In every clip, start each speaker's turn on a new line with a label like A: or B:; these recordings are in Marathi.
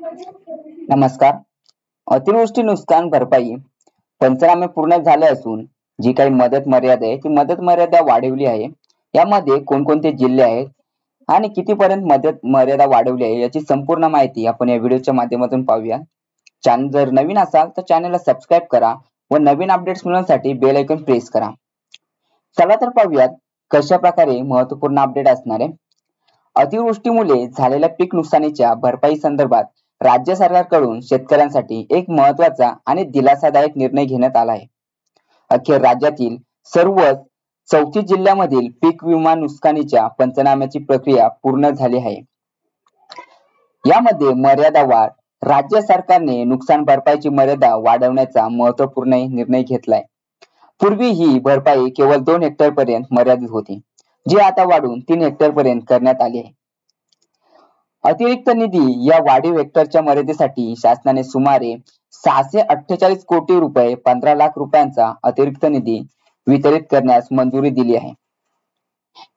A: नमस्कार. अतिवृष्टी नुकसान भरपाई पंचनामे पूर्ण झाले असून जी काही मदत मर्यादा आहे ती मदत मर्यादा वाढवली आहे. यामध्ये कोणकोणते जिल्हे आहेत आणि कितीपर्यंत मदत मर्यादा वाढवली आहे याची संपूर्ण माहिती आपण या व्हिडिओच्या माध्यमातून पाहूया. चॅनल जर नवीन असाल तर चॅनलला सबस्क्राईब करा व नवीन अपडेट्स मिळवण्यासाठी बेल आयकॉन प्रेस करा. चला तर पाहूयात कशा प्रकारे महत्त्वपूर्ण अपडेट असणार आहे. अतिवृष्टीमुळे झालेल्या पीक नुकसानीच्या भरपाई संदर्भात राज्य सरकारकडून शेतकऱ्यांसाठी एक महत्त्वाचा आणि दिलासादायक निर्णय घेण्यात आला आहे. अखेर राज्यातील सर्व 34 जिल्ह्यामधील पीक विमा नुकसानीच्या पंचनाम्याची प्रक्रिया पूर्ण झाली आहे. यामध्ये मर्यादा वाढ राज्य सरकारने नुकसान भरपाईची मर्यादा वाढवण्याचा महत्त्वपूर्ण निर्णय घेतलाय. पूर्वी ही भरपाई केवळ 2 हेक्टर पर्यंत मर्यादित होती, जी आता वाढून 3 हेक्टर पर्यंत करण्यात आली आहे. अतिरिक्त निधी या वाढीव हेक्टरच्या मर्यादेसाठी शासनाने सुमारे 648 कोटी रुपये 15 लाख रुपयांचा अतिरिक्त निधी वितरित करण्यास मंजुरी दिली आहे.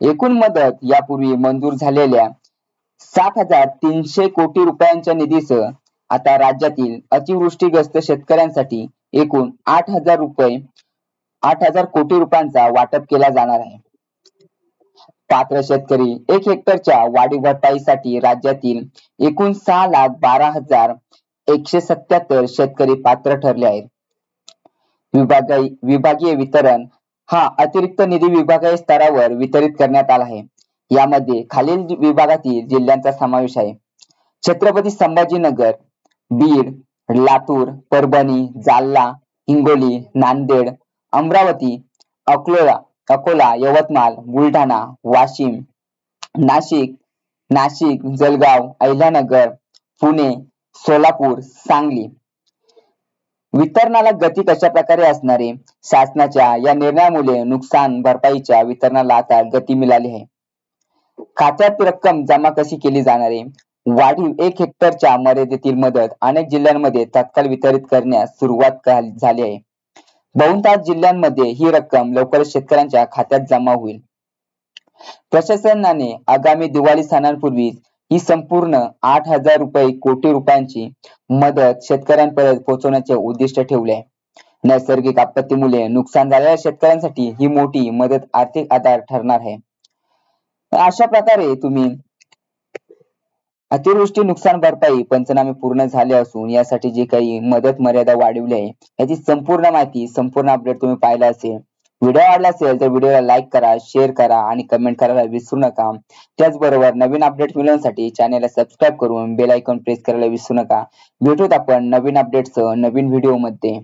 A: एकूण मदत यापूर्वी मंजूर झालेल्या 7,300 कोटी रुपयांच्या निधीसह आता राज्यातील अतिवृष्टीग्रस्त शेतकऱ्यांसाठी एकूण 8,000 कोटी रुपयांचा वाटप केला जाणार आहे. पात्र शेतकरी 1 हेक्टरच्या वाढीव भरपाईसाठी राज्यातील एकूण 6,12,177 शेतकरी पात्र ठरले आहेत. विभागीय वितरण हा अतिरिक्त निधी विभागीय स्तरावर वितरित करण्यात आला आहे. यामध्ये खालील विभागातील जिल्ह्यांचा समावेश आहे: छत्रपती संभाजीनगर, बीड, लातूर, परभणी, जालना, हिंगोली, नांदेड, अमरावती, अकोला, यवतमाळ, बुलढाणा, वाशिम, नाशिक, जळगाव, अहिल्यानगर, पुणे, सोलापूर, सांगली. वितरणाला गती कशा प्रकारे असणार आहे? शासनाच्या या निर्णयामुळे नुकसान भरपाईच्या वितरणाला आता गती मिळाली आहे. खात्यात रक्कम जमा कशी केली जाणार आहे? वाढीव 1 हेक्टरच्या मर्यादेतील मदत अनेक जिल्ह्यांमध्ये तत्काळ वितरित करण्यास सुरुवात झाली आहे. बहुतांश जिल्ह्यांमध्ये ही रक्कम लवकरच शेतकऱ्यांच्या खात्यात जमा होईल. प्रशासनाने आगामी दिवाळी सणांपूर्वी ही संपूर्ण 8,000 कोटी रुपयांची मदत शेतकऱ्यांपर्यंत पोहोचवण्याचे उद्दिष्ट ठेवले आहे. नैसर्गिक आपत्तीमुळे नुकसान झालेल्या शेतकऱ्यांसाठी ही मोठी मदत आर्थिक आधार ठरणार आहे. अशा प्रकारे तुम्ही अतिवृष्टी नुकसान भरपाई पंचनामे पूर्ण झाले असून यासाठी जे काही मदत मर्यादा वाढवली आहे याची संपूर्ण माहिती, संपूर्ण अपडेट तुम्ही पाहिला असेल. व्हिडिओ आवडला असेल तर व्हिडिओला लाईक करा, शेअर करा आणि कमेंट करायला विसरू नका. त्याचबरोबर नवीन अपडेट मिळवण्यासाठी चॅनलला सबस्क्राईब करून बेल आयकॉन प्रेस करायला विसरू नका. भेटूत आपण नवीन अपडेटसह नवीन व्हिडिओमध्ये.